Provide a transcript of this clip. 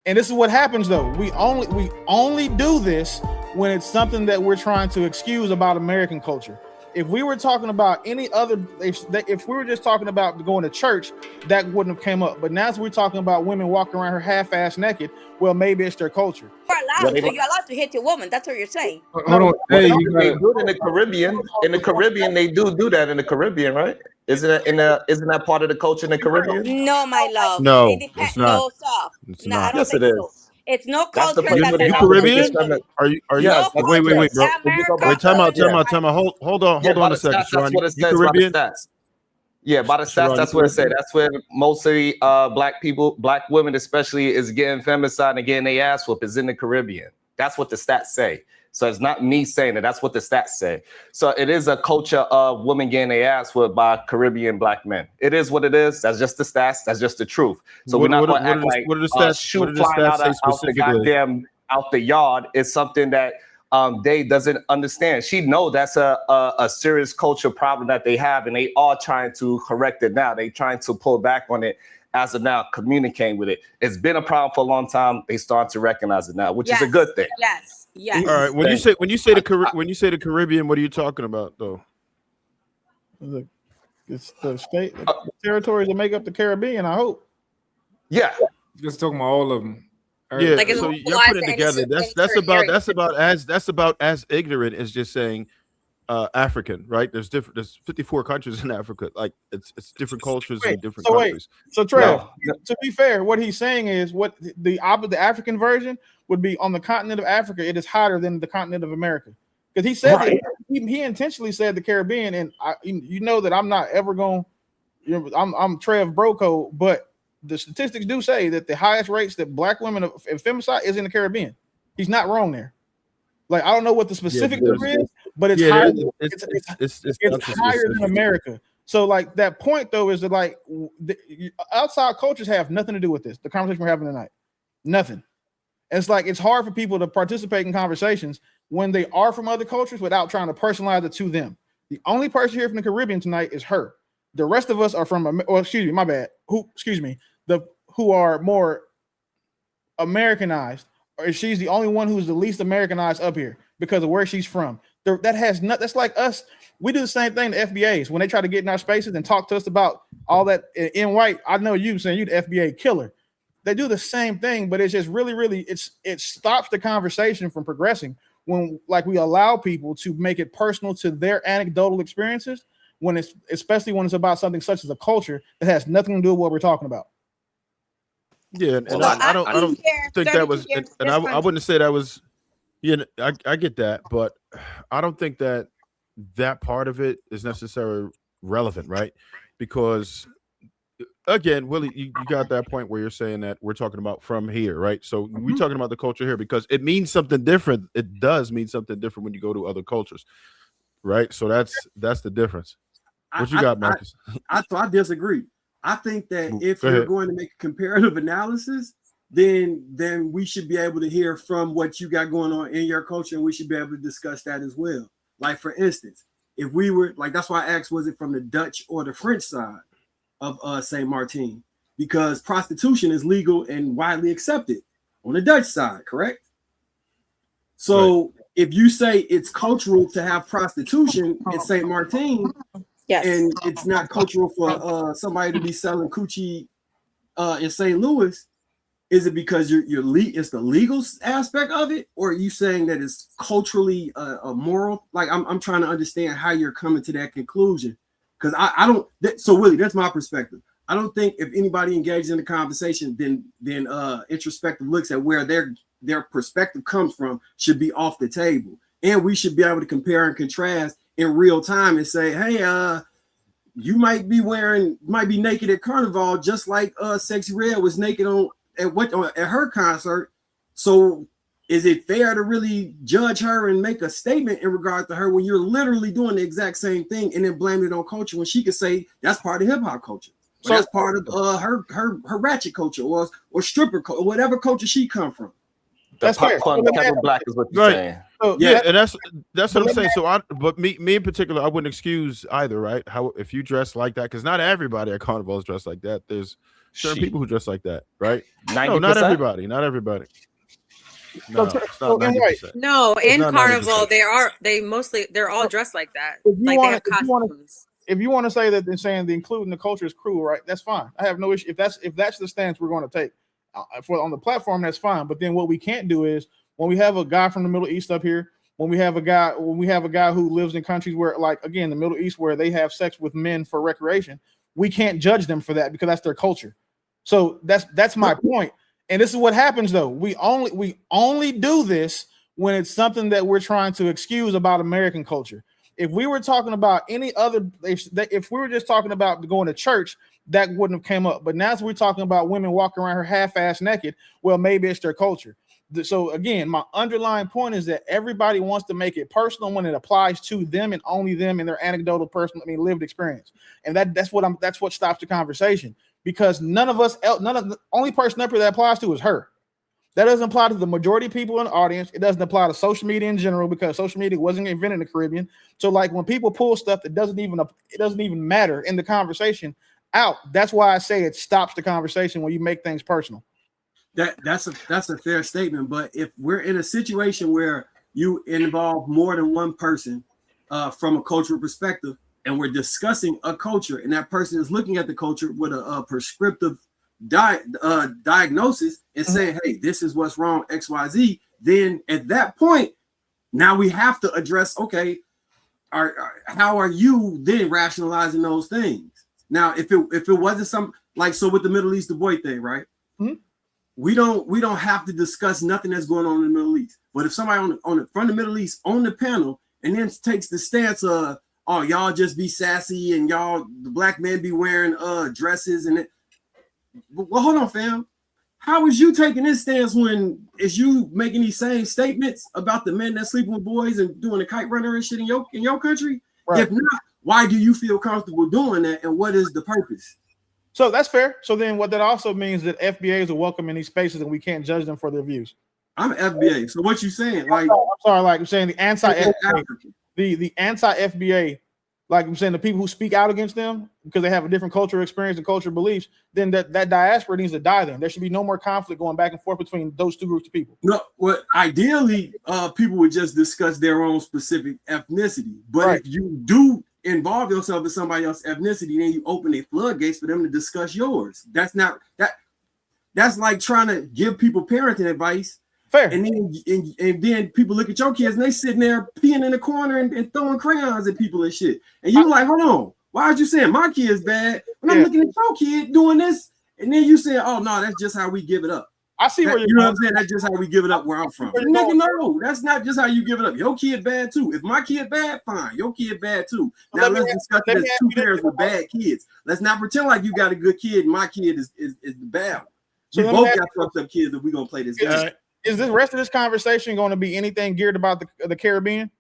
And this is what happens though. We only do this when it's something that we're trying to excuse about American culture. If we were talking about any other, if we were just talking about going to church, that wouldn't have came up. But now as we're talking about women walking around her half-ass naked, well, maybe it's their culture. You're allowed to hit your woman. That's what you're saying. Hold on. Hey, they do it in the Caribbean. In the Caribbean, they do that in the Caribbean, right? Isn't that part of the culture in the Caribbean? No, my love. No, it's not. No, soft. It's No, I not. don't Yes, think it is. so. It's no That's the culture. place You, where they you have the Caribbean? biggest feminine. Are you? Yes, Wait, wait, wait, bro. Wait, time out. Hold on Yeah, by a the second, stats, Sean. that's what it You says. By the Caribbean? stats. Yeah, by the stats, Sharon, that's you what it says. Caribbean? That's where mostly black people, black women especially, is getting femicide and getting their ass whooped is in the Caribbean. That's what the stats say. So it's not me saying it. That's what the stats say. So it is a culture of women getting their ass whooped by Caribbean black men. It is what it is. That's just the stats. That's just the truth. So we're not going to act like what do the stats shoe flying out the goddamn out the yard is something that they doesn't understand. She know that's a serious culture problem that they have, and they are trying to correct it now. They trying to pull back on it as of now, communicating with it. It's been a problem for a long time. They start to recognize it now, which is a good thing. Yes. Yes. All right. When you say the Caribbean, what are you talking about though? It's the state, the territories that make up the Caribbean. I hope. Yeah. Just talking about all of them. Yeah. Like so y'all put it together. That's about as ignorant as just saying African, right? There's 54 countries in Africa. Like it's different cultures in different countries. So Trev, to be fair, what he's saying is what the African version would be on the continent of Africa. It is hotter than the continent of America because he said that he intentionally said the Caribbean, and you know that I'm not ever going. I'm Trev Broco, but the statistics do say that the highest rates that black women of femicide is in the Caribbean. He's not wrong there. Like I don't know what the specific number is, but it's higher. It's higher than America. So like that point though is that like outside cultures have nothing to do with this. The conversation we're having tonight, nothing. And it's like it's hard for people to participate in conversations when they are from other cultures without trying to personalize it to them. The only person here from the Caribbean tonight is her. The rest of us are from, my bad. Who are more Americanized. Or she's the only one who's the least Americanized up here because of where she's from. That has not. That's like us. We do the same thing to FBAs when they try to get in our spaces and talk to us about all that in white. I know you saying you the FBA killer. They do the same thing, but it's just really it stops the conversation from progressing when like we allow people to make it personal to their anecdotal experiences when it's especially when it's about something such as a culture that has nothing to do with what we're talking about. Yeah, and I don't think that was, and I wouldn't say that was. Yeah, I get that, but I don't think that part of it is necessarily relevant, right? Because again, Willie, you got that point where you're saying that we're talking about from here, right? So we're talking about the culture here because it means something different. It does mean something different when you go to other cultures, right? So that's the difference. What you got, Marcus? I disagree. I think that if you're going to make a comparative analysis, then we should be able to hear from what you got going on in your culture, and we should be able to discuss that as well. Like for instance, if we were like, that's why I asked, was it from the Dutch or the French side of Saint Martin? Because prostitution is legal and widely accepted on the Dutch side, correct? So if you say it's cultural to have prostitution in Saint Martin, and it's not cultural for somebody to be selling coochie in St. Louis, is it because it's the legal aspect of it, or are you saying that it's culturally moral? Like I'm trying to understand how you're coming to that conclusion, because I don't. So Willie, that's my perspective. I don't think if anybody engages in the conversation, then introspective looks at where their perspective comes from should be off the table, and we should be able to compare and contrast in real time and say, hey, you might be naked at Carnival, just like Sexy Red was naked at her concert. So is it fair to really judge her and make a statement in regard to her when you're literally doing the exact same thing and then blame it on culture when she could say that's part of hip hop culture, so that's part of her ratchet culture or stripper culture, whatever culture she come from? That's popcorn black is what you're saying. So, yeah, and that's what I'm saying. So, but me in particular, I wouldn't excuse either, right? How if you dress like that, because not everybody at Carnival is dressed like that. There's certain people who dress like that, right? 90%? No, not everybody. Not everybody. No, it's not 90%. No, in Carnival, 90%. they're all dressed like that. If you Like want they have costumes. if you want to say that they're saying the including the culture is cruel, right? That's fine. I have no issue. If that's the stance we're going to take for on the platform, that's fine. But then what we can't do is when we have a guy from the Middle East up here, when we have a guy who lives in countries where, like again, the Middle East, where they have sex with men for recreation, we can't judge them for that because that's their culture. So that's my point. And this is what happens though. We only do this when it's something that we're trying to excuse about American culture. If we were talking about any other, if we were just talking about going to church, that wouldn't have came up. But now we're talking about women walking around her half-ass naked. Well, maybe it's their culture. So again, my underlying point is that everybody wants to make it personal when it applies to them and only them and their anecdotal, lived experience. And that's what stops the conversation. Because none of the only person up here that applies to is her. That doesn't apply to the majority of people in the audience. It doesn't apply to social media in general because social media wasn't invented in the Caribbean. So like when people pull stuff that doesn't even matter in the conversation out, that's why I say it stops the conversation when you make things personal. That's a fair statement. But if we're in a situation where you involve more than one person from a cultural perspective, and we're discussing a culture, and that person is looking at the culture with a prescriptive diagnosis and saying, hey, this is what's wrong, XYZ, then at that point, now we have to address, okay, how are you then rationalizing those things? Now, if it wasn't some, like, so with the Middle East, the boy thing, right? Mm-hmm. We don't have to discuss nothing that's going on in the Middle East. But if somebody from the Middle East on the panel and then takes the stance of, oh, y'all just be sassy and the black men be wearing dresses and it. Well, hold on, fam. How is you taking this stance when is you making these same statements about the men that sleeping with boys and doing the kite runner and shit in your country? Right. If not, why do you feel comfortable doing that? And what is the purpose? So that's fair. So then what that also means that FBAs are welcome in these spaces and we can't judge them for their views. I'm FBA. So what you saying? Like, I'm sorry, like I'm saying the anti-FBA. The anti-FBA, like I'm saying, the people who speak out against them because they have a different cultural experience and cultural beliefs, then that diaspora needs to die. Then there should be no more conflict going back and forth between those two groups of people. No, well, ideally, people would just discuss their own specific ethnicity. But right. If you do involve yourself in somebody else's ethnicity, then you open a floodgates for them to discuss yours. That's not that. That's like trying to give people parenting advice. Fair. And then people look at your kids and they sitting there peeing in the corner and throwing crayons at people and shit. And you like, hold on, why are you saying my kid's bad when I'm looking at your kid doing this? And then you say, oh no, that's just how we give it up. I see where you know what I'm saying. That's just how we give it up where I'm from. Nigga, no, that's not just how you give it up. Your kid bad too. If my kid bad, fine. Your kid bad too. Now let's discuss it as two parents with bad kids. Let's not pretend like you got a good kid and my kid is the bad one. So we both got fucked up kids that we're gonna play this game. Is this rest of this conversation going to be anything geared about the Caribbean?